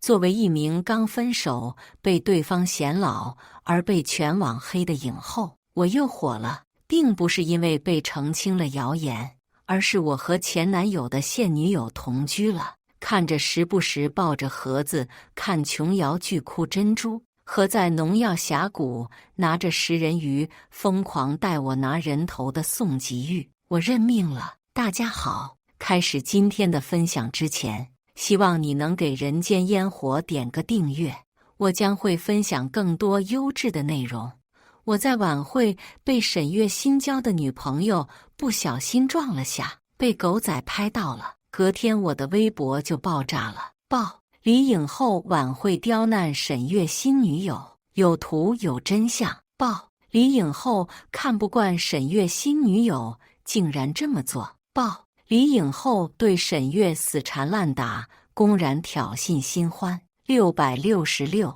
作为一名刚分手、被对方嫌老而被全网黑的影后，我又火了，并不是因为被澄清了谣言，而是我和前男友的现女友同居了。看着时不时抱着盒子看琼瑶剧哭珍珠，和在农药峡谷拿着食人鱼疯狂带我拿人头的宋吉玉，我认命了。大家好，开始今天的分享之前，希望你能给人间烟火点个订阅，我将会分享更多优质的内容。我在晚会被沈月新交的女朋友不小心撞了下，被狗仔拍到了。隔天我的微博就爆炸了，李影后晚会刁难沈月新女友，有图有真相。李影后看不惯沈月新女友竟然这么做。李影后对沈月死缠烂打，公然挑衅新欢。666，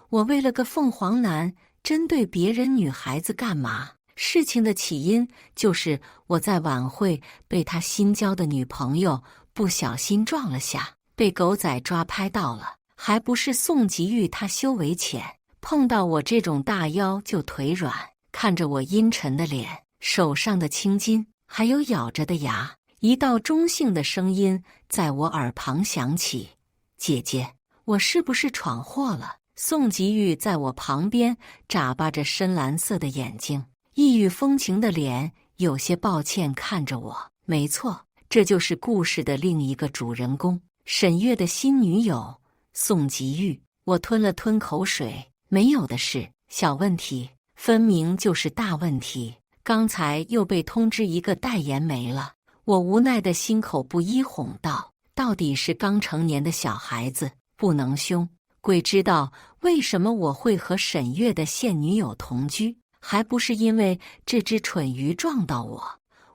我为了个凤凰男针对别人女孩子干嘛？事情的起因就是我在晚会被他新交的女朋友不小心撞了下，被狗仔抓拍到了，还不是宋吉玉他修为浅，碰到我这种大妖就腿软。看着我阴沉的脸，手上的青筋，还有咬着的牙，一道中性的声音在我耳旁响起：姐姐，我是不是闯祸了？宋吉玉在我旁边眨巴着深蓝色的眼睛，异域风情的脸，有些抱歉看着我。没错，这就是故事的另一个主人公，沈月的新女友宋吉玉。我吞了吞口水，没有的事，小问题，分明就是大问题。刚才又被通知一个代言没了，我无奈的心口不一哄道：到底是刚成年的小孩子，不能凶。鬼知道为什么我会和沈月的现女友同居，还不是因为这只蠢鱼撞到我。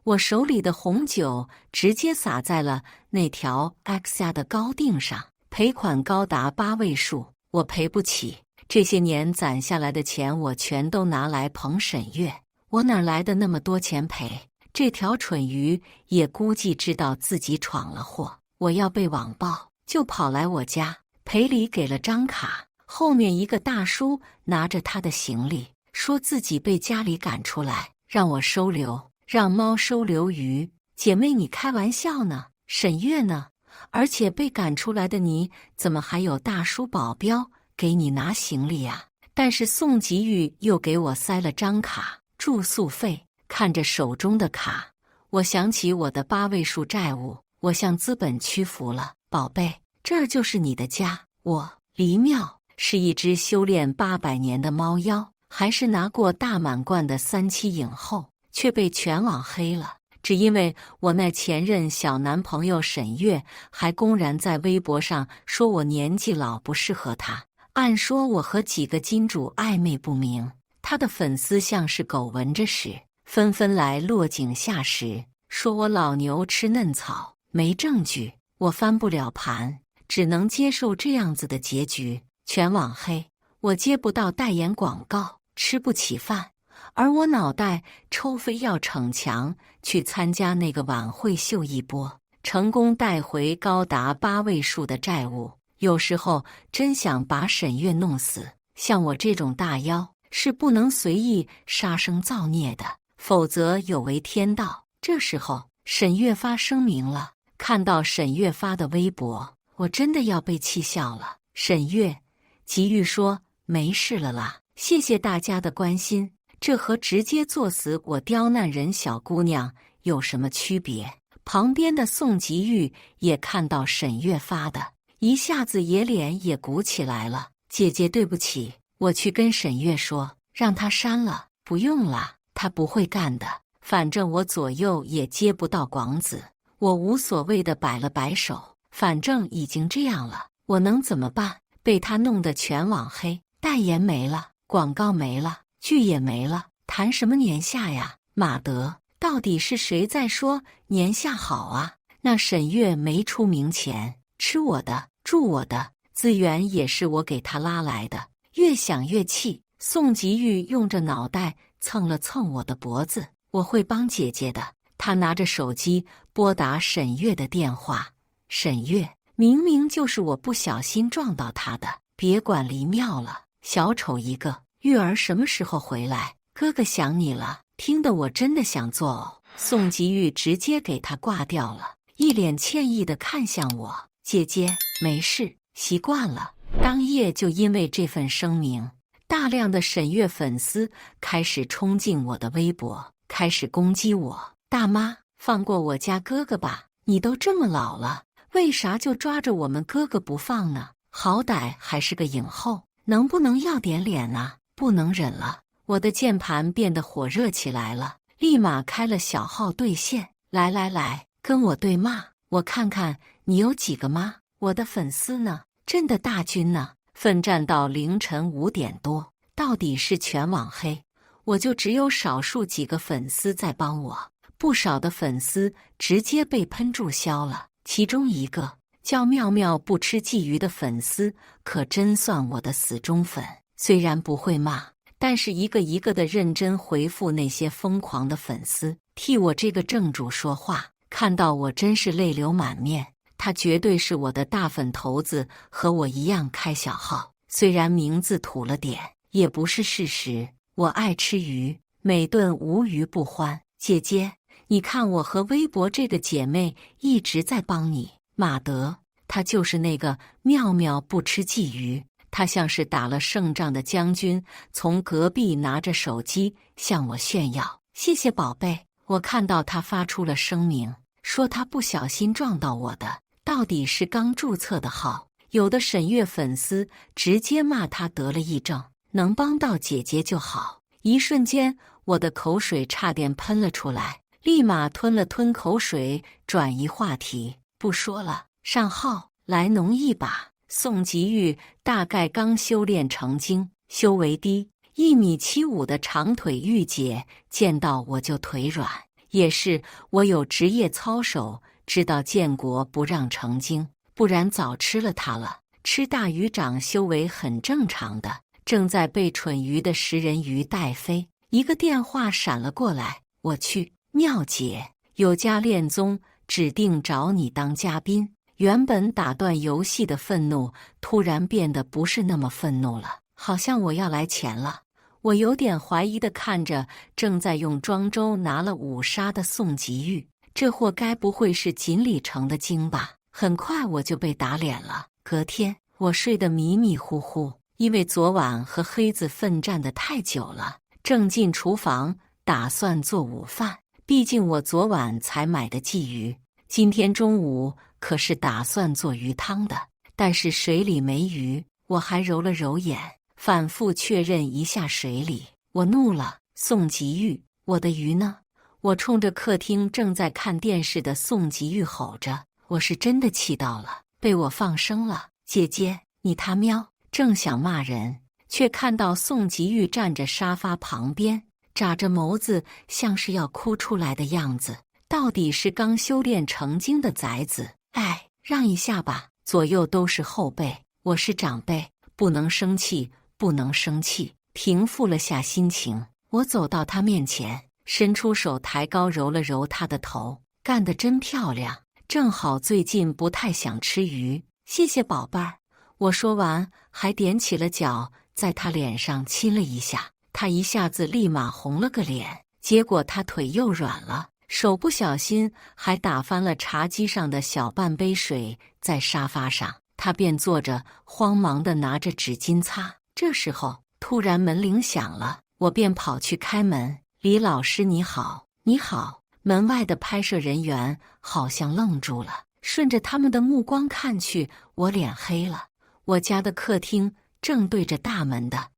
我手里的红酒直接洒在了那条 X 下的高定上，赔款高达8位数，我赔不起。这些年攒下来的钱我全都拿来捧沈月，我哪来的那么多钱赔？这条蠢鱼也估计知道自己闯了祸，我要被网暴，就跑来我家赔礼，给了张卡。后面一个大叔拿着他的行李，说自己被家里赶出来，让我收留，让猫收留鱼。姐妹，你开玩笑呢？沈月呢？而且被赶出来的你，怎么还有大叔保镖给你拿行李啊？但是宋吉玉又给我塞了张卡，住宿费。看着手中的卡，我想起我的8位数债务，我向资本屈服了。宝贝，这儿就是你的家。我黎妙是一只修炼800年的猫妖，还是拿过大满贯的3期影后，却被全网黑了，只因为我那前任小男朋友沈月还公然在微博上说我年纪老不适合他。按说我和几个金主暧昧不明，他的粉丝像是狗闻着屎，纷纷来落井下石，说我老牛吃嫩草。没证据，我翻不了盘，只能接受这样子的结局。全网黑，我接不到代言广告，吃不起饭，而我脑袋抽飞要逞强去参加那个晚会秀一波，成功带回高达8位数的债务。有时候真想把沈月弄死，像我这种大妖是不能随意杀生造孽的，否则有违天道。这时候沈月发声明了，看到沈月发的微博，我真的要被气笑了。沈月，吉玉说没事了啦，谢谢大家的关心，这和直接作死我刁难人小姑娘有什么区别？旁边的宋吉玉也看到沈月发的，一下子脸也鼓起来了。姐姐对不起，我去跟沈月说，让她删了。不用啦，她不会干的，反正我左右也接不到广子。我无所谓的摆了摆手，反正已经这样了，我能怎么办？被他弄得全网黑，代言没了，广告没了，剧也没了，谈什么年下呀？马德，到底是谁在说年下好啊？那沈月没出名前，吃我的住我的，资源也是我给他拉来的。越想越气，宋吉玉用着脑袋蹭了蹭我的脖子，我会帮姐姐的。他拿着手机拨打沈月的电话，沈月，明明就是我不小心撞到他的，别管离庙了，小丑一个！玉儿什么时候回来？哥哥想你了。听得我真的想作呕。宋吉玉直接给他挂掉了，一脸歉意地看向我：姐姐，没事，习惯了。当夜就因为这份声明，大量的沈月粉丝开始冲进我的微博，开始攻击我。大妈，放过我家哥哥吧，你都这么老了，为啥就抓着我们哥哥不放呢？好歹还是个影后，能不能要点脸啊？不能忍了！我的键盘变得火热起来了，立马开了小号对线。来，跟我对骂，我看看你有几个妈！我的粉丝呢？朕的大军呢？奋战到凌晨5点多，到底是全网黑，我就只有少数几个粉丝在帮我，不少的粉丝直接被喷注销了。其中一个叫妙妙不吃鲫鱼的粉丝，可真算我的死忠粉。虽然不会骂，但是一个一个的认真回复那些疯狂的粉丝，替我这个正主说话，看到我真是泪流满面。他绝对是我的大粉头子，和我一样开小号，虽然名字土了点，也不是事实。我爱吃鱼，每顿无鱼不欢。姐姐，你看我和微博这个姐妹一直在帮你。马德，她就是那个妙妙不吃鲫鱼。他像是打了胜仗的将军，从隔壁拿着手机向我炫耀。谢谢宝贝。我看到他发出了声明，说他不小心撞到我的，到底是刚注册的号。有的沈月粉丝直接骂他得了癔症，能帮到姐姐就好。一瞬间，我的口水差点喷了出来，立马吞了吞口水，转移话题。不说了，上号来农一把。宋吉玉大概刚修炼成精，修为低，1.75米的长腿玉姐见到我就腿软。也是我有职业操守，知道建国不让成精，不然早吃了它了。吃大鱼长修为很正常的，正在被蠢鱼的食人鱼带飞。一个电话闪了过来，我去，妙姐，有家恋综指定找你当嘉宾。原本打断游戏的愤怒，突然变得不是那么愤怒了，好像我要来钱了。我有点怀疑地看着正在用庄周拿了5杀的宋吉玉，这货该不会是锦鲤城的精吧？很快我就被打脸了。隔天我睡得迷迷糊糊，因为昨晚和黑子奋战得太久了，正进厨房打算做午饭。毕竟我昨晚才买的鲫鱼，今天中午可是打算做鱼汤的，但是水里没鱼。我还揉了揉眼，反复确认一下水里。我怒了，宋吉玉，我的鱼呢？我冲着客厅正在看电视的宋吉玉吼着，我是真的气到了，被我放生了。姐姐，你他喵！正想骂人，却看到宋吉玉站着沙发旁边，眨着眸子，像是要哭出来的样子。到底是刚修炼成精的崽子。哎，让一下吧，左右都是后辈，我是长辈，不能生气，不能生气。平复了下心情，我走到他面前，伸出手抬高揉了揉他的头，干得真漂亮，正好最近不太想吃鱼，谢谢宝贝儿。我说完还踮起了脚，在他脸上亲了一下，他一下子立马红了个脸，结果他腿又软了，手不小心还打翻了茶几上的小半杯水在沙发上，他便坐着慌忙地拿着纸巾擦。这时候突然门铃响了，我便跑去开门。李老师你好。你好。门外的拍摄人员好像愣住了，顺着他们的目光看去，我脸黑了。我家的客厅正对着大门的，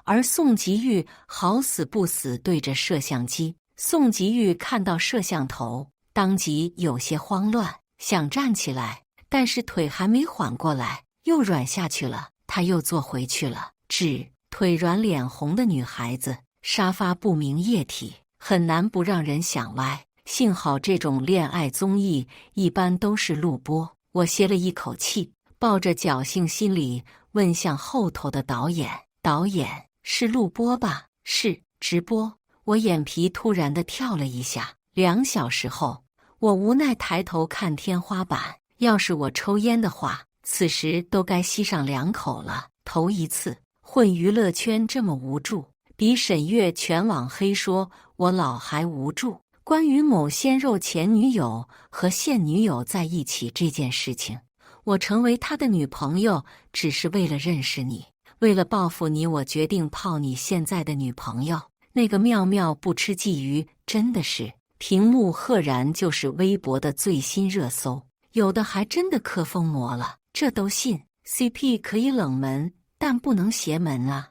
而宋吉玉好死不死对着摄像机。宋吉玉看到摄像头，当即有些慌乱，想站起来，但是腿还没缓过来，又软下去了。他又坐回去了。腿软脸红的女孩子，沙发不明液体，很难不让人想歪。幸好这种恋爱综艺一般都是录播。我歇了一口气，抱着侥幸心理问向后头的导演：导演，是录播吧？是，直播。我眼皮突然地跳了一下。2小时后，我无奈抬头看天花板，要是我抽烟的话，此时都该吸上2口了。头一次混娱乐圈这么无助，比沈月全网黑说我老还无助。关于某鲜肉前女友和现女友在一起这件事情，我成为他的女朋友只是为了认识你，为了报复你，我决定泡你现在的女朋友。那个妙妙不吃鲫鱼真的是屏幕赫然就是微博的最新热搜，有的还真的磕疯魔了，这都信。CP 可以冷门，但不能邪门啊。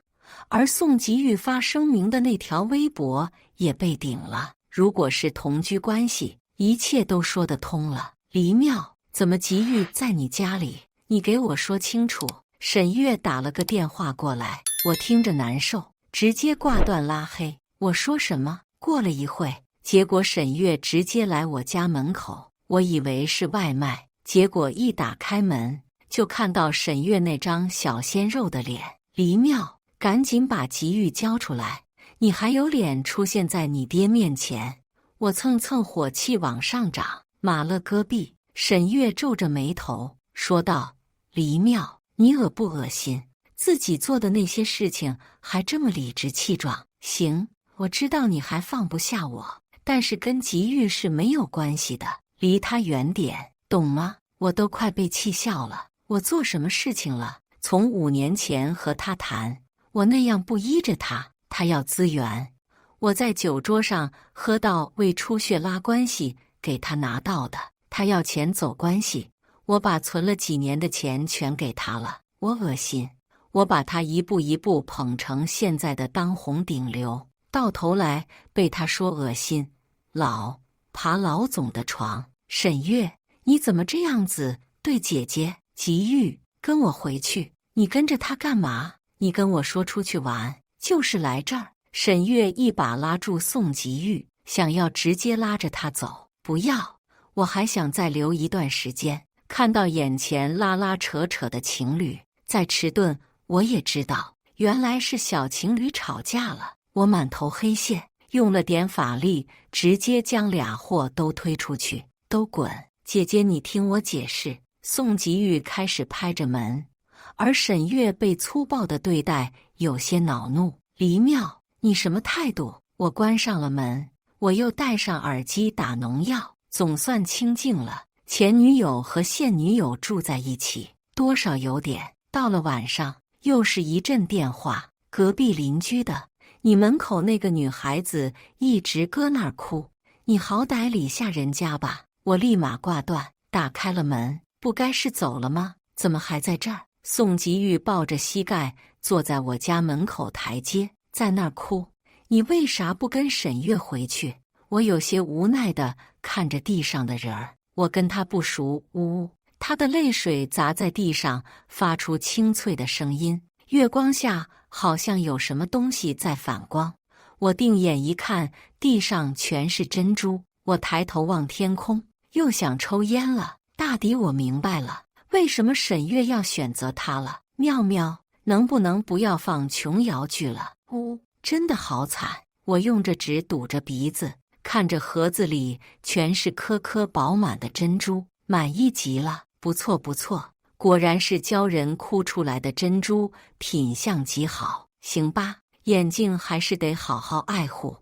而宋吉玉发声明的那条微博也被顶了。如果是同居关系，一切都说得通了。黎妙，怎么吉玉在你家里？你给我说清楚。沈月打了个电话过来，我听着难受，直接挂断拉黑。我说什么？过了一会，结果沈月直接来我家门口，我以为是外卖，结果一打开门就看到沈月那张小鲜肉的脸。黎妙，赶紧把吉玉交出来，你还有脸出现在你爹面前？我蹭蹭火气往上涨。马勒戈壁，沈月皱着眉头说道：黎妙，你恶不恶心？自己做的那些事情还这么理直气壮。行，我知道你还放不下我，但是跟吉玉是没有关系的，离他远点，懂吗？我都快被气笑了。我做什么事情了？从5年前和他谈，我那样不依着他，他要资源，我在酒桌上喝到胃出血拉关系给他拿到的，他要钱走关系，我把存了几年的钱全给他了。我恶心，我把他一步一步捧成现在的当红顶流，到头来被他说恶心，爬老总的床。沈月，你怎么这样子对姐姐？吉玉，跟我回去。你跟着他干嘛？你跟我说出去玩，就是来这儿。沈月一把拉住宋吉玉，想要直接拉着他走。不要，我还想再留一段时间。看到眼前拉拉扯扯的情侣再迟钝，我也知道原来是小情侣吵架了。我满头黑线，用了点法力，直接将俩货都推出去。都滚！姐姐，你听我解释。宋吉玉开始拍着门，而沈月被粗暴的对待有些恼怒。黎妙，你什么态度？我关上了门，我又戴上耳机打农药，总算清静了。前女友和现女友住在一起，多少有点。到了晚上，又是一阵电话，隔壁邻居的，你门口那个女孩子一直搁那儿哭，你好歹理下人家吧。我立马挂断，打开了门，不该是走了吗？怎么还在这儿？宋吉玉抱着膝盖坐在我家门口台阶，在那儿哭。你为啥不跟沈月回去？我有些无奈地看着地上的人儿，我跟他不熟。呜，他的泪水砸在地上，发出清脆的声音。月光下好像有什么东西在反光，我定眼一看，地上全是珍珠。我抬头望天空，又想抽烟了。大抵我明白了，为什么沈月要选择他了。妙妙，能不能不要放琼瑶剧了？真的好惨。我用着纸堵着鼻子，看着盒子里全是颗颗饱满的珍珠，满意极了。不错不错，果然是教人哭出来的珍珠，品相极好。行吧，眼睛还是得好好爱护。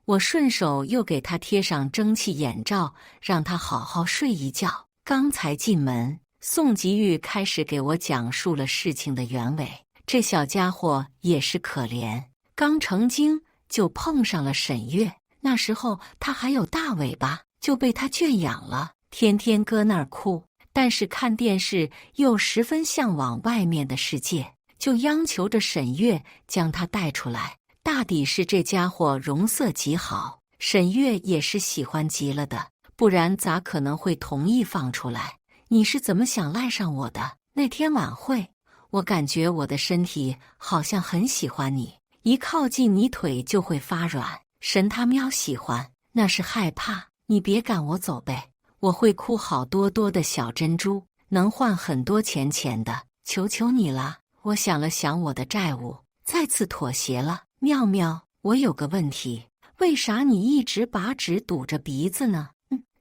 我顺手又给他贴上蒸汽眼罩，让他好好睡一觉。刚才进门，宋吉玉开始给我讲述了事情的原委。这小家伙也是可怜，刚成精就碰上了沈月，那时候他还有大尾巴，就被他圈养了，天天搁那儿哭。但是看电视又十分向往外面的世界，就央求着沈月将他带出来。大抵是这家伙容色极好，沈月也是喜欢极了的，不然咋可能会同意放出来？你是怎么想赖上我的？那天晚会，我感觉我的身体好像很喜欢你，一靠近你腿就会发软。神他喵喜欢，那是害怕。你别赶我走呗，我会哭好多多的小珍珠，能换很多钱的，求求你了。我想了想我的债务，再次妥协了。妙妙，我有个问题，为啥你一直把纸堵着鼻子呢？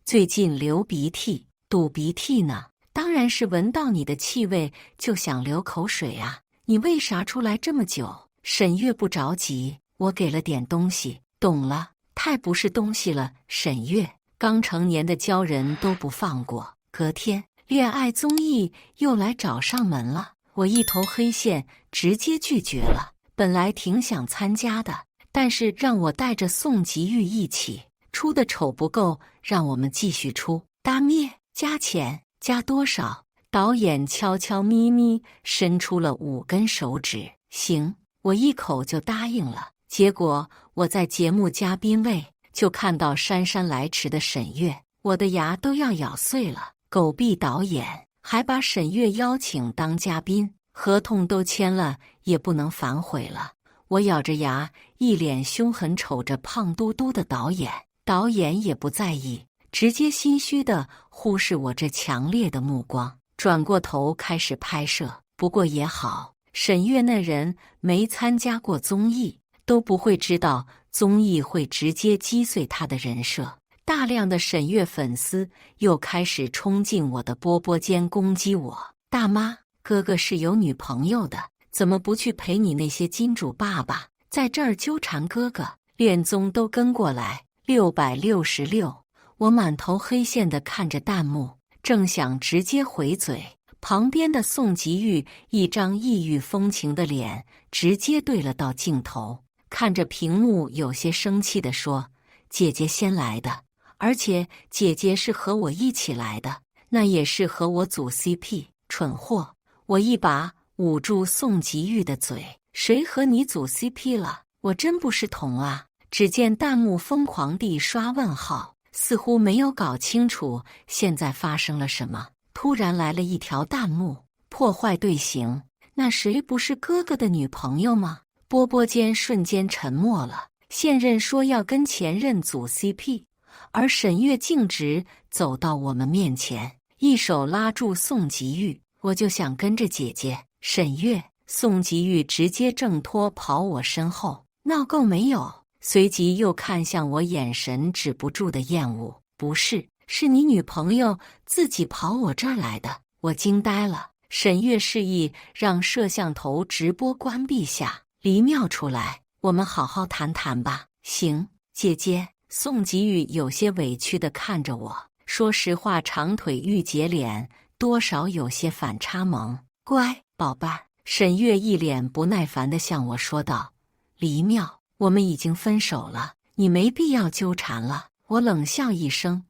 最近流鼻涕，堵鼻涕呢。当然是闻到你的气味就想流口水啊！你为啥出来这么久？沈月不着急，我给了点东西。懂了，太不是东西了，沈月。刚成年的鲛人都不放过。隔天，恋爱综艺又来找上门了，我一头黑线，直接拒绝了。本来挺想参加的，但是让我带着宋吉玉一起，出的丑不够，让我们继续出。大灭，加钱。加多少？导演悄悄咪咪伸出了5根手指。行，我一口就答应了。结果我在节目嘉宾位就看到姗姗来迟的沈月，我的牙都要咬碎了。狗逼导演还把沈月邀请当嘉宾，合同都签了，也不能反悔了。我咬着牙，一脸凶狠瞅着胖嘟嘟的导演，导演也不在意，直接心虚地忽视我这强烈的目光，转过头开始拍摄。不过也好，沈月那人没参加过综艺，都不会知道综艺会直接击碎他的人设。大量的沈月粉丝又开始冲进我的播播间攻击我。大妈，哥哥是有女朋友的，怎么不去陪你那些金主爸爸，在这儿纠缠哥哥？恋综都跟过来。666。我满头黑线地看着弹幕，正想直接回嘴，旁边的宋吉玉一张异域风情的脸直接对了到镜头，看着屏幕有些生气地说：姐姐先来的，而且姐姐是和我一起来的，那也是和我组 CP。蠢货！我一把捂住宋吉玉的嘴，谁和你组 CP 了？我真不是童啊！只见弹幕疯狂地刷问号，似乎没有搞清楚现在发生了什么。突然来了一条弹幕：破坏队形，那谁不是哥哥的女朋友吗？播播间瞬间沉默了。现任说要跟前任组 CP， 而沈月径直走到我们面前，一手拉住宋吉玉。我就想跟着姐姐。沈月，宋吉玉直接挣脱跑我身后，闹够没有？随即又看向我，眼神止不住的厌恶。不是，是你女朋友自己跑我这儿来的。我惊呆了。沈月示意让摄像头直播关闭下，黎妙出来，我们好好谈谈吧。行，姐姐。宋吉玉有些委屈地看着我，说实话，长腿御姐脸多少有些反差萌。乖宝贝儿。沈月一脸不耐烦地向我说道：黎妙，我们已经分手了，你没必要纠缠了。我冷笑一声：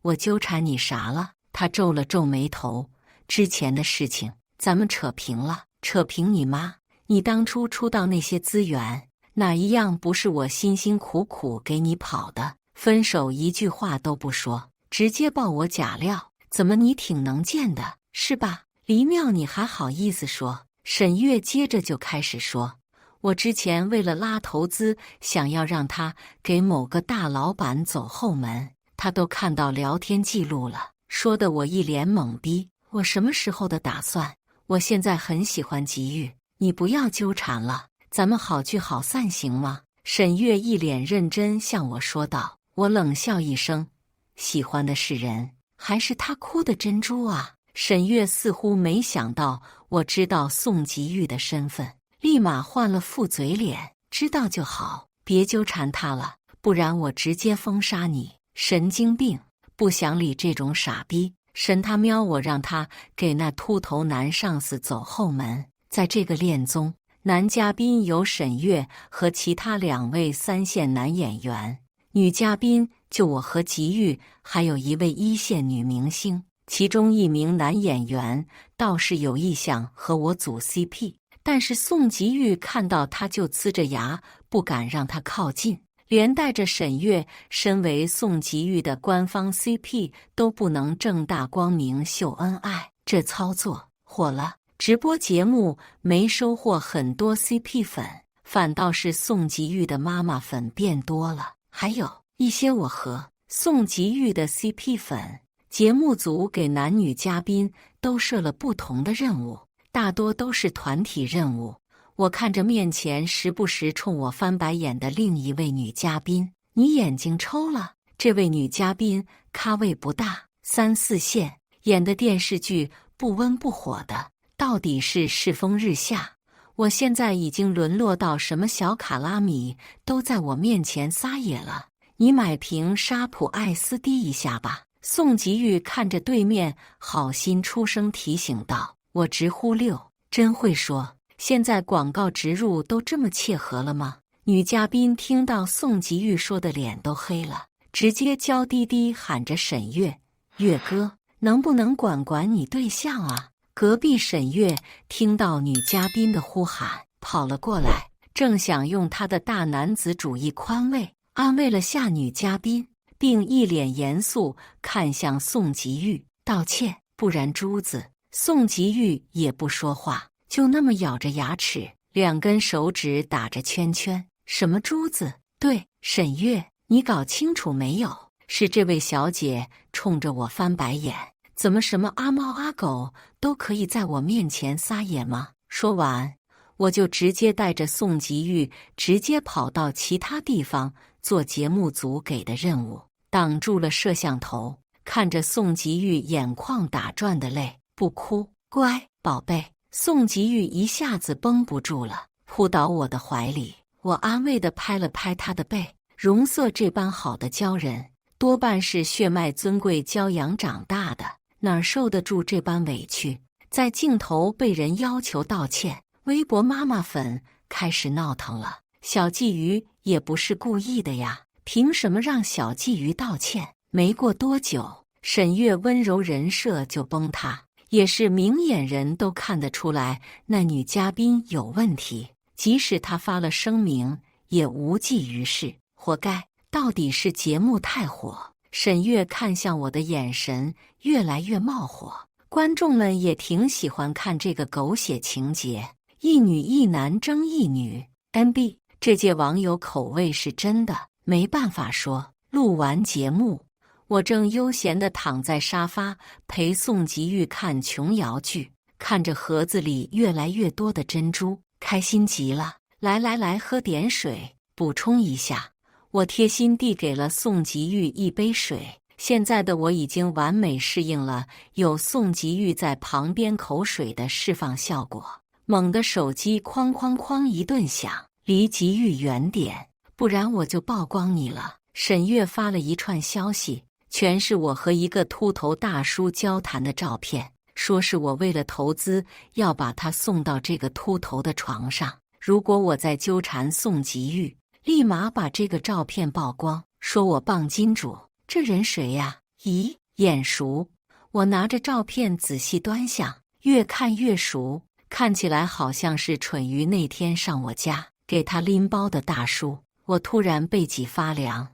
我纠缠你啥了？他皱了皱眉头：之前的事情咱们扯平了。扯平你妈！你当初出道那些资源，哪一样不是我辛辛苦苦给你跑的？分手一句话都不说，直接爆我假料，怎么你挺能贱的，是吧？黎妙，你还好意思说？沈月接着就开始说：我之前为了拉投资，想要让他给某个大老板走后门，他都看到聊天记录了，说的我一脸懵逼。我什么时候的打算？我现在很喜欢吉玉，你不要纠缠了，咱们好聚好散行吗？沈月一脸认真向我说道。我冷笑一声：喜欢的是人，还是他哭的珍珠啊？沈月似乎没想到我知道宋吉玉的身份，立马换了副嘴脸：知道就好，别纠缠他了，不然我直接封杀你。神经病，不想理这种傻逼。神他喵，我让他给那秃头男上司走后门。在这个恋综，男嘉宾有沈月和其他2位3线男演员，女嘉宾就我和吉玉，还有1位1线女明星。其中1名男演员倒是有意向和我组 CP， 但是宋吉玉看到他就呲着牙，不敢让他靠近，连带着沈月身为宋吉玉的官方 CP 都不能正大光明秀恩爱。这操作火了，直播节目没收获很多 CP 粉，反倒是宋吉玉的妈妈粉变多了，还有一些我和宋吉玉的 CP 粉。节目组给男女嘉宾都设了不同的任务，大多都是团体任务。我看着面前时不时冲我翻白眼的另一位女嘉宾，你眼睛抽了？这位女嘉宾咖位不大，3、4线，演的电视剧不温不火的，到底是世风日下。我现在已经沦落到什么小卡拉米都在我面前撒野了。你买瓶沙普爱斯滴一下吧。宋吉玉看着对面，好心出声提醒道。我直呼溜，真会说，现在广告植入都这么切合了吗？女嘉宾听到宋吉玉说的脸都黑了，直接娇滴滴喊着沈月，月哥，能不能管管你对象啊？隔壁沈月听到女嘉宾的呼喊，跑了过来，正想用他的大男子主义宽慰、安慰了下女嘉宾，并一脸严肃看向宋吉玉道歉，不然珠子。宋吉玉也不说话，就那么咬着牙齿，两根手指打着圈圈。什么珠子？对，沈月，你搞清楚没有？是这位小姐冲着我翻白眼。怎么什么阿猫阿狗都可以在我面前撒野吗？说完，我就直接带着宋吉玉直接跑到其他地方做节目组给的任务，挡住了摄像头，看着宋吉玉眼眶打转的泪，不哭，乖，宝贝。宋吉玉一下子绷不住了，扑倒我的怀里，我安慰地拍了拍他的背，容色这般好的鲛人，多半是血脉尊贵娇养长大的。哪受得住这般委屈？在镜头被人要求道歉，微博妈妈粉开始闹腾了。小鲫鱼也不是故意的呀，凭什么让小鲫鱼道歉？没过多久，沈月温柔人设就崩塌，也是明眼人都看得出来那女嘉宾有问题，即使她发了声明，也无济于事，活该。到底是节目太火。沈月看向我的眼神越来越冒火，观众们也挺喜欢看这个狗血情节，一女一男争一女。NB 这届网友口味是真的，没办法说。录完节目，我正悠闲地躺在沙发陪宋吉玉看琼瑶剧，看着盒子里越来越多的珍珠，开心极了。来，喝点水，补充一下。我贴心递给了宋吉玉一杯水，现在的我已经完美适应了有宋吉玉在旁边口水的释放效果。猛地手机哐哐哐一顿响，离吉玉远点，不然我就曝光你了。沈月发了一串消息，全是我和一个秃头大叔交谈的照片，说是我为了投资要把他送到这个秃头的床上，如果我再纠缠宋吉玉，立马把这个照片曝光，说我傍金主。这人谁呀？咦，眼熟。我拿着照片仔细端详，越看越熟，看起来好像是蠢鱼那天上我家给他拎包的大叔。我突然背脊发凉，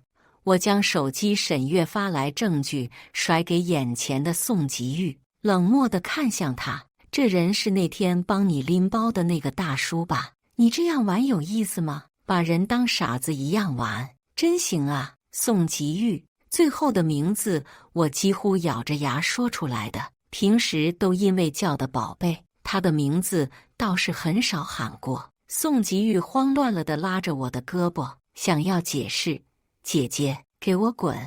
我将手机沈月发来证据甩给眼前的宋吉玉，冷漠地看向他。这人是那天帮你拎包的那个大叔吧？你这样玩有意思吗？把人当傻子一样玩，真行啊！宋吉玉，最后的名字我几乎咬着牙说出来的，平时都因为叫的宝贝，他的名字倒是很少喊过。宋吉玉慌乱了地拉着我的胳膊，想要解释。姐姐，给我滚！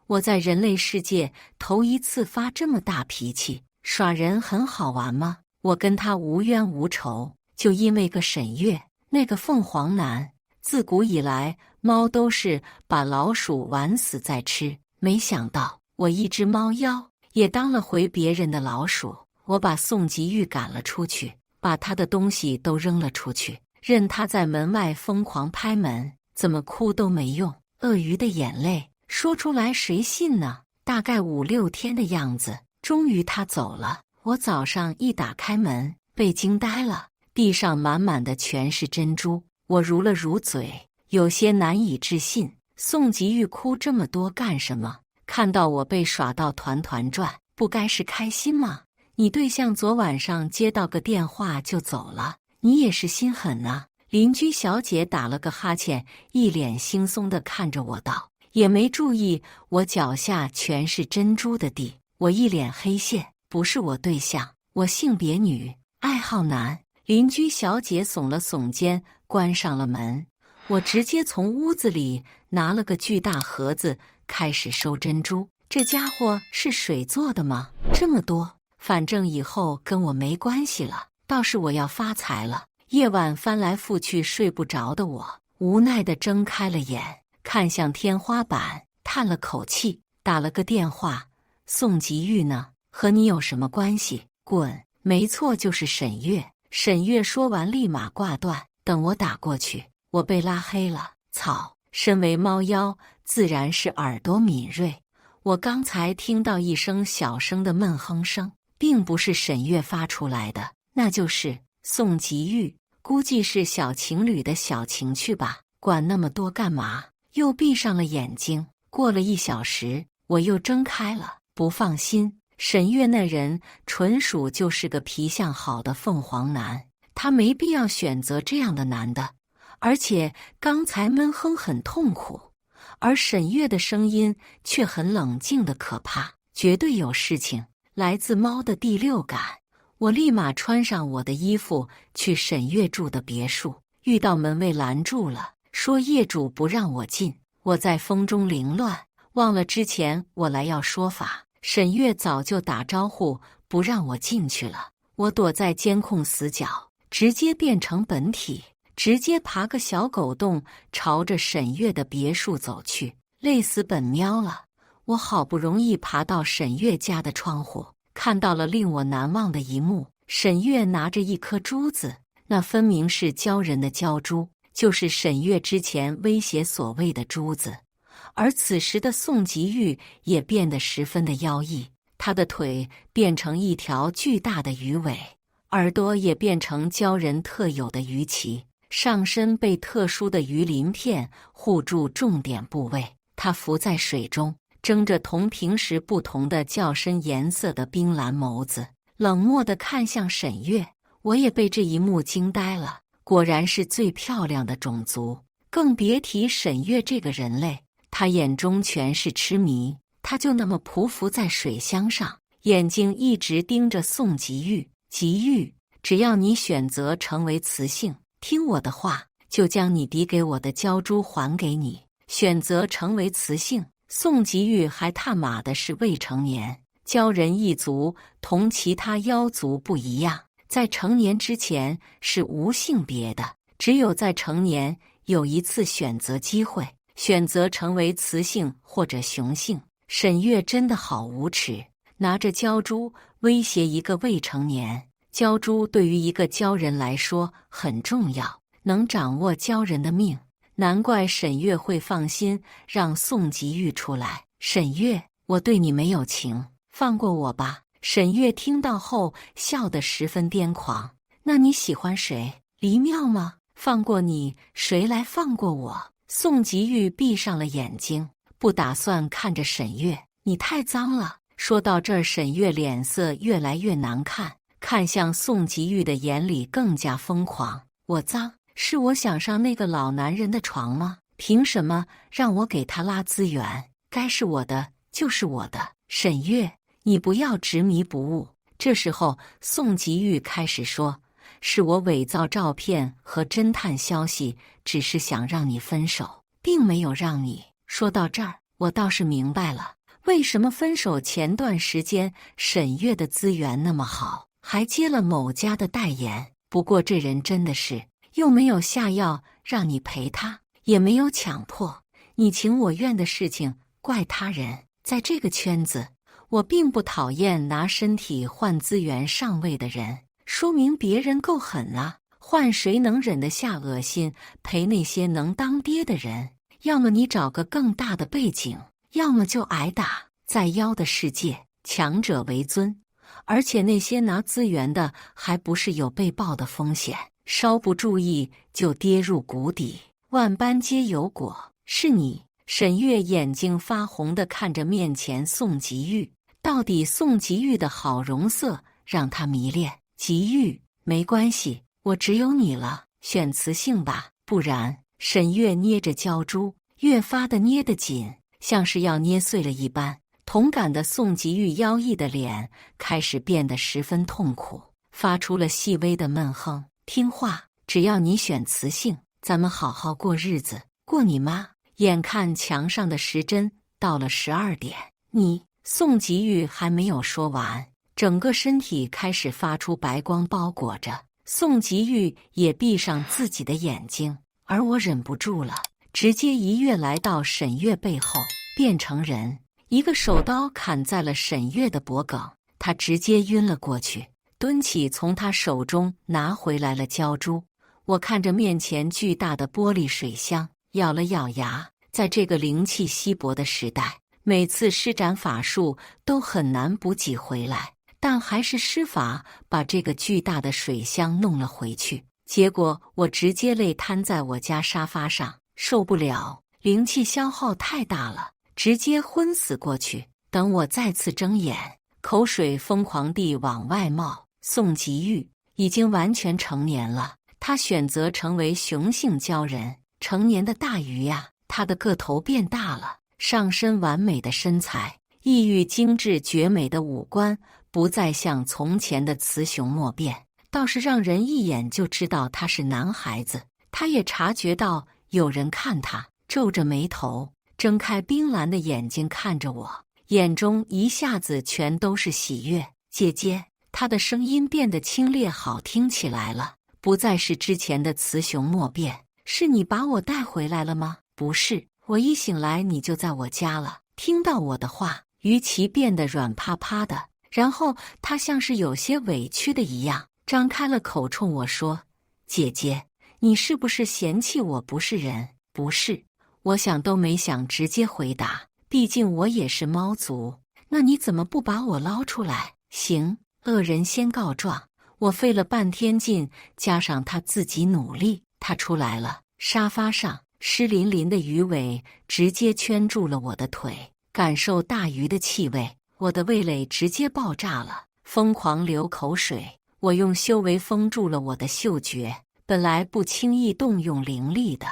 我在人类世界头一次发这么大脾气，耍人很好玩吗？我跟他无冤无仇，就因为个沈月，那个凤凰男。自古以来，猫都是把老鼠玩死再吃，没想到我一只猫妖也当了回别人的老鼠。我把宋吉玉赶了出去，把他的东西都扔了出去，任他在门外疯狂拍门，怎么哭都没用。鳄鱼的眼泪说出来谁信呢？大概5、6天的样子，终于他走了。我早上一打开门，被惊呆了，地上满满的全是珍珠。我如了如嘴，有些难以置信。宋吉玉哭这么多干什么？看到我被耍到团团转，不该是开心吗？你对象昨晚上接到个电话就走了，你也是心狠啊。邻居小姐打了个哈欠，一脸惺忪地看着我道，也没注意我脚下全是珍珠的地。我一脸黑线，不是我对象，我性别女，爱好男。邻居小姐耸了耸肩，关上了门。我直接从屋子里拿了个巨大盒子，开始收珍珠。这家伙是水做的吗？这么多，反正以后跟我没关系了，倒是我要发财了。夜晚翻来覆去睡不着的我，无奈地睁开了眼，看向天花板，叹了口气，打了个电话。宋吉玉呢？和你有什么关系？滚！没错，就是沈月。沈月说完立马挂断。等我打过去，我被拉黑了。操！身为猫妖，自然是耳朵敏锐。我刚才听到一声小声的闷哼声，并不是沈月发出来的，那就是宋吉玉。估计是小情侣的小情趣吧，管那么多干嘛？又闭上了眼睛。过了1小时，我又睁开了。不放心，沈月那人纯属就是个皮相好的凤凰男，他没必要选择这样的男的。而且刚才闷哼很痛苦，而沈月的声音却很冷静的可怕，绝对有事情。来自猫的第6感。我立马穿上我的衣服去沈月住的别墅，遇到门卫拦住了，说业主不让我进。我在风中凌乱，忘了之前我来要说法，沈月早就打招呼不让我进去了。我躲在监控死角，直接变成本体，直接爬个小狗洞朝着沈月的别墅走去，累死本喵了。我好不容易爬到沈月家的窗户，看到了令我难忘的一幕。沈月拿着一颗珠子，那分明是鲛人的鲛珠，就是沈月之前威胁所谓的珠子。而此时的宋吉玉也变得十分的妖异，他的腿变成一条巨大的鱼尾，耳朵也变成鲛人特有的鱼鳍，上身被特殊的鱼鳞片护住重点部位。他浮在水中，睁着同平时不同的较深颜色的冰蓝眸子，冷漠地看向沈月。我也被这一幕惊呆了，果然是最漂亮的种族，更别提沈月这个人类。他眼中全是痴迷，他就那么匍匐在水箱上，眼睛一直盯着宋吉玉。吉玉，只要你选择成为雌性，听我的话，就将你抵给我的鲛珠还给你。选择成为雌性，宋吉玉还他妈的是未成年。鲛人一族同其他妖族不一样，在成年之前是无性别的，只有在成年有一次选择机会，选择成为雌性或者雄性。沈月真的好无耻，拿着鲛珠威胁一个未成年。鲛珠对于一个鲛人来说很重要，能掌握鲛人的命。难怪沈月会放心让宋吉玉出来。沈月，我对你没有情，放过我吧。沈月听到后笑得十分癫狂。那你喜欢谁？黎妙吗？放过你，谁来放过我？宋吉玉闭上了眼睛，不打算看着沈月。你太脏了。说到这儿，沈月脸色越来越难看，看向宋吉玉的眼里更加疯狂。我脏？是我想上那个老男人的床吗？凭什么让我给他拉资源？该是我的就是我的。沈月，你不要执迷不悟。这时候，宋吉玉开始说：“是我伪造照片和侦探消息，只是想让你分手，并没有让你。”说到这儿，我倒是明白了，为什么分手前段时间沈月的资源那么好，还接了某家的代言。不过这人真的是，又没有下药让你陪他，也没有强迫你情我愿的事情怪他人。在这个圈子，我并不讨厌拿身体换资源上位的人，说明别人够狠啊。换谁能忍得下恶心陪那些能当爹的人？要么你找个更大的背景，要么就挨打。在妖的世界，强者为尊，而且那些拿资源的还不是有被爆的风险，稍不注意就跌入谷底，万般皆有果。是你。沈月眼睛发红地看着面前宋吉玉，到底宋吉玉的好容色让他迷恋。吉玉，没关系，我只有你了，选雌性吧，不然……沈月捏着鲛珠，越发的捏得紧，像是要捏碎了一般。同感的宋吉玉妖异的脸开始变得十分痛苦，发出了细微的闷哼。听话，只要你选雌性，咱们好好过日子。过你妈！眼看墙上的时针到了12点，你……”宋吉玉还没有说完，整个身体开始发出白光包裹着。宋吉玉也闭上自己的眼睛，而我忍不住了，直接一跃来到沈月背后，变成人，一个手刀砍在了沈月的脖颈，他直接晕了过去。蹲起从他手中拿回来了胶珠，我看着面前巨大的玻璃水箱，咬了咬牙。在这个灵气稀薄的时代，每次施展法术都很难补给回来，但还是施法把这个巨大的水箱弄了回去。结果我直接累瘫在我家沙发上，受不了，灵气消耗太大了，直接昏死过去。等我再次睁眼，口水疯狂地往外冒。宋吉玉已经完全成年了，他选择成为雄性鲛人，成年的大鱼呀。他的个头变大了，上身完美的身材，异域精致绝美的五官，不再像从前的雌雄莫辨，倒是让人一眼就知道他是男孩子。他也察觉到有人看他，皱着眉头，睁开冰蓝的眼睛看着我，眼中一下子全都是喜悦。姐姐，他的声音变得清冽好听起来了，不再是之前的雌雄莫辨。是你把我带回来了吗？不是，我一醒来你就在我家了。听到我的话，于琦变得软趴趴的，然后他像是有些委屈的一样，张开了口冲我说：“姐姐，你是不是嫌弃我不是人？”不是，我想都没想直接回答，毕竟我也是猫族。那你怎么不把我捞出来？行，恶人先告状。我费了半天劲，加上他自己努力，他出来了。沙发上湿淋淋的鱼尾直接圈住了我的腿，感受大鱼的气味，我的味蕾直接爆炸了，疯狂流口水。我用修为封住了我的嗅觉，本来不轻易动用灵力的。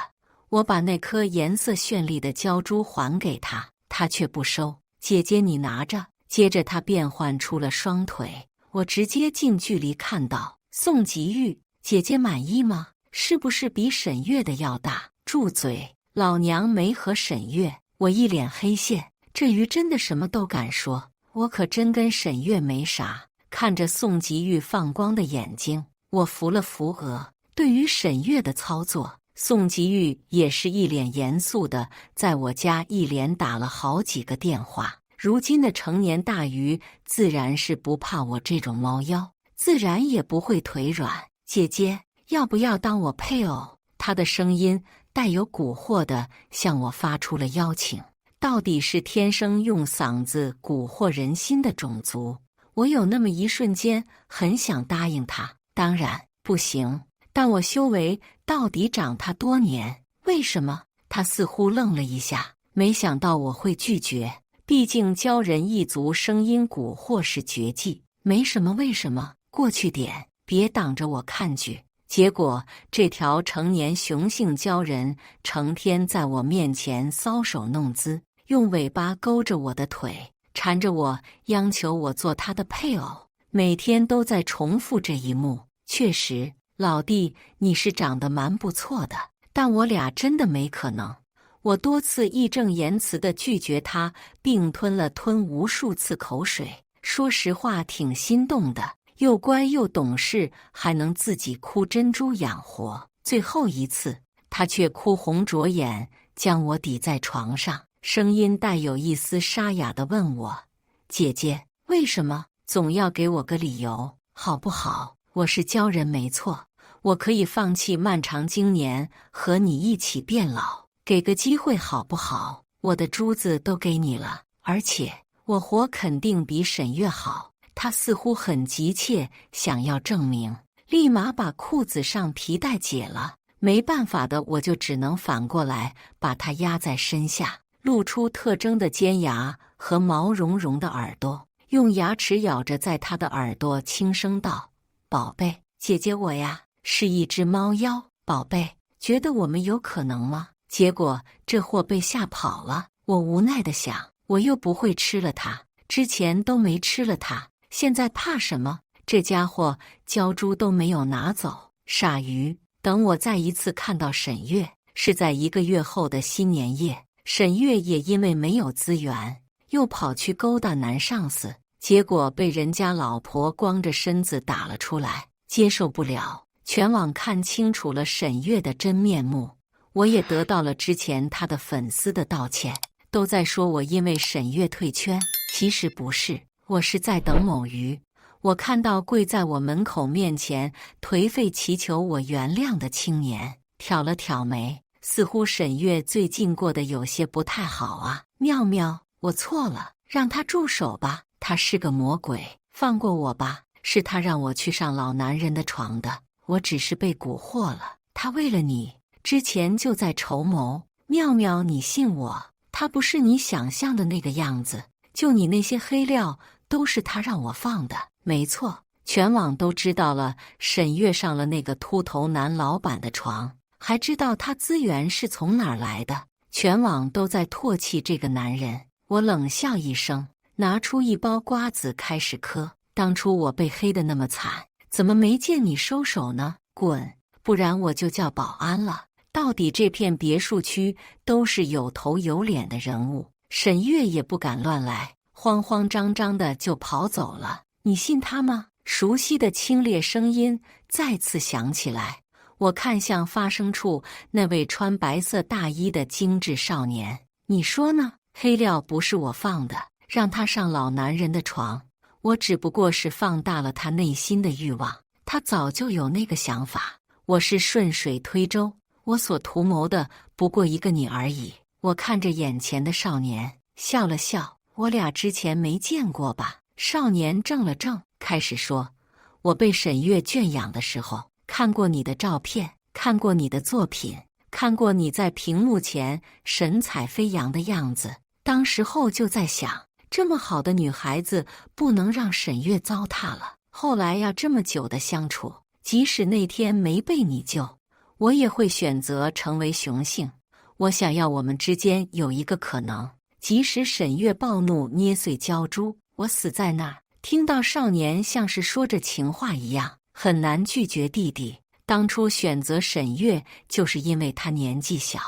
我把那颗颜色绚丽的胶珠还给他，他却不收。姐姐你拿着。接着他变换出了双腿，我直接近距离看到。宋吉玉，姐姐满意吗？是不是比沈月的要大？住嘴！老娘没和沈月。我一脸黑线，这鱼真的什么都敢说，我可真跟沈月没啥。看着宋吉玉放光的眼睛，我扶了扶额。对于沈月的操作，宋吉玉也是一脸严肃的，在我家一连打了好几个电话。如今的成年大鱼自然是不怕我这种猫妖，自然也不会腿软。姐姐，要不要当我配偶？他的声音带有蛊惑的向我发出了邀请。到底是天生用嗓子蛊惑人心的种族。我有那么一瞬间很想答应他，当然不行。但我修为到底长他多年？为什么？他似乎愣了一下，没想到我会拒绝。毕竟鲛人一族声音蛊惑是绝技，没什么为什么，过去点，别挡着我看剧。结果这条成年雄性鲛人成天在我面前搔首弄姿，用尾巴勾着我的腿，缠着我，央求我做他的配偶，每天都在重复这一幕。确实，老弟，你是长得蛮不错的，但我俩真的没可能。我多次义正言辞地拒绝他，并吞无数次口水。说实话，挺心动的，又乖又懂事，还能自己哭珍珠养活。最后一次，他却哭红着眼，将我抵在床上，声音带有一丝沙哑地问我：“姐姐，为什么总要给我个理由，好不好？我是鲛人没错，我可以放弃漫长经年，和你一起变老。给个机会好不好？我的珠子都给你了，而且我活肯定比沈月好。”他似乎很急切，想要证明，立马把裤子上皮带解了。没办法的，我就只能反过来把他压在身下，露出特征的尖牙和毛茸茸的耳朵，用牙齿咬着在他的耳朵轻声道：“宝贝，姐姐我呀，是一只猫妖。宝贝，觉得我们有可能吗？”结果这货被吓跑了。我无奈地想，我又不会吃了它，之前都没吃了它，现在怕什么？这家伙鲛珠都没有拿走，傻鱼！等我再一次看到沈月，是在1个月后的新年夜。沈月也因为没有资源，又跑去勾搭男上司，结果被人家老婆光着身子打了出来，接受不了。全网看清楚了沈月的真面目，我也得到了之前他的粉丝的道歉，都在说我因为沈月退圈，其实不是，我是在等某鱼。我看到跪在我门口面前颓废祈求我原谅的青年，挑了挑眉，似乎沈月最近过得有些不太好啊。妙妙，我错了，让他住手吧，他是个魔鬼，放过我吧，是他让我去上老男人的床的，我只是被蛊惑了，他为了你，之前就在筹谋。妙妙，你信我，他不是你想象的那个样子，就你那些黑料都是他让我放的。没错，全网都知道了沈月上了那个秃头男老板的床，还知道他资源是从哪儿来的，全网都在唾弃这个男人。我冷笑一声，拿出一包瓜子开始嗑。当初我被黑得那么惨，怎么没见你收手呢？滚，不然我就叫保安了。到底这片别墅区都是有头有脸的人物，沈月也不敢乱来，慌慌张张的就跑走了。你信他吗？熟悉的清冽声音再次响起来。我看向发声处那位穿白色大衣的精致少年，你说呢？黑料不是我放的，让他上老男人的床，我只不过是放大了他内心的欲望，他早就有那个想法，我是顺水推舟，我所图谋的不过一个你而已。我看着眼前的少年，笑了笑，我俩之前没见过吧？少年怔了怔，开始说，我被沈月圈养的时候，看过你的照片，看过你的作品，看过你在屏幕前神采飞扬的样子，当时候就在想，这么好的女孩子不能让沈月糟蹋了。后来呀，这么久的相处，即使那天没被你救，我也会选择成为雄性。我想要我们之间有一个可能，即使沈月暴怒捏碎胶珠，我死在那儿。听到少年像是说着情话一样，很难拒绝弟弟。当初选择沈月，就是因为他年纪小。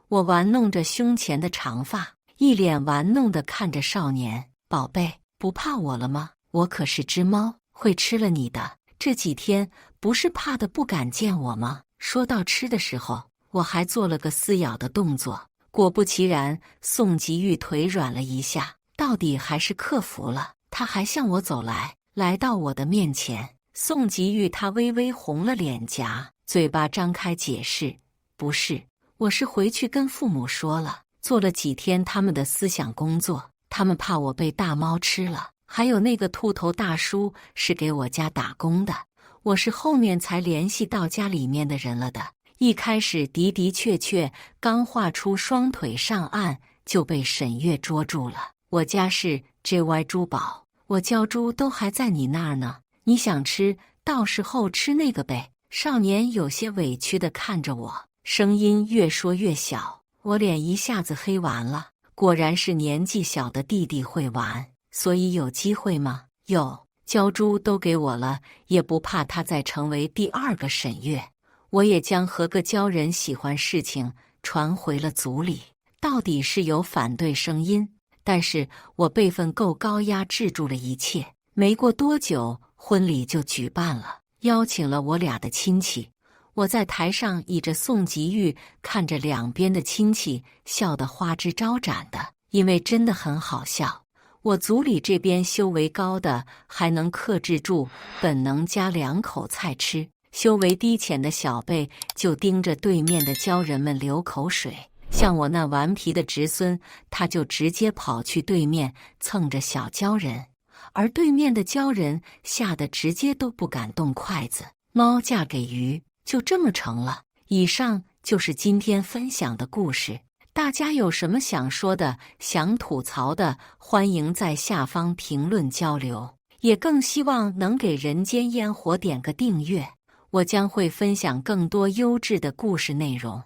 我玩弄着胸前的长发，一脸玩弄地看着少年。宝贝，不怕我了吗？我可是只猫，会吃了你的。这几天不是怕得不敢见我吗？说到吃的时候，我还做了个撕咬的动作。果不其然，宋吉玉腿软了一下，到底还是克服了。他还向我走来，来到我的面前。宋吉玉他微微红了脸颊，嘴巴张开解释：不是，我是回去跟父母说了，做了几天他们的思想工作，他们怕我被大猫吃了。还有那个秃头大叔是给我家打工的，我是后面才联系到家里面的人了的。一开始的的确确刚画出双腿上岸，就被沈月捉住了。我家是 JY 珠宝，我胶珠都还在你那儿呢，你想吃，到时候吃那个呗。少年有些委屈地看着我，声音越说越小，我脸一下子黑完了。果然是年纪小的弟弟会玩，所以有机会吗？有，胶珠都给我了，也不怕他再成为第二个沈月。我也将和个鲛人喜欢事情传回了组里，到底是有反对声音，但是我辈分够高，压制住了一切。没过多久，婚礼就举办了，邀请了我俩的亲戚。我在台上倚着宋吉玉，看着两边的亲戚笑得花枝招展的，因为真的很好笑。我组里这边修为高的还能克制住本能夹两口菜吃，修为低浅的小辈就盯着对面的鲛人们流口水。像我那顽皮的侄孙，他就直接跑去对面蹭着小鲛人，而对面的鲛人吓得直接都不敢动筷子。猫嫁给鱼，就这么成了。以上就是今天分享的故事，大家有什么想说的、想吐槽的，欢迎在下方评论交流，也更希望能给人间烟火点个订阅，我将会分享更多优质的故事内容。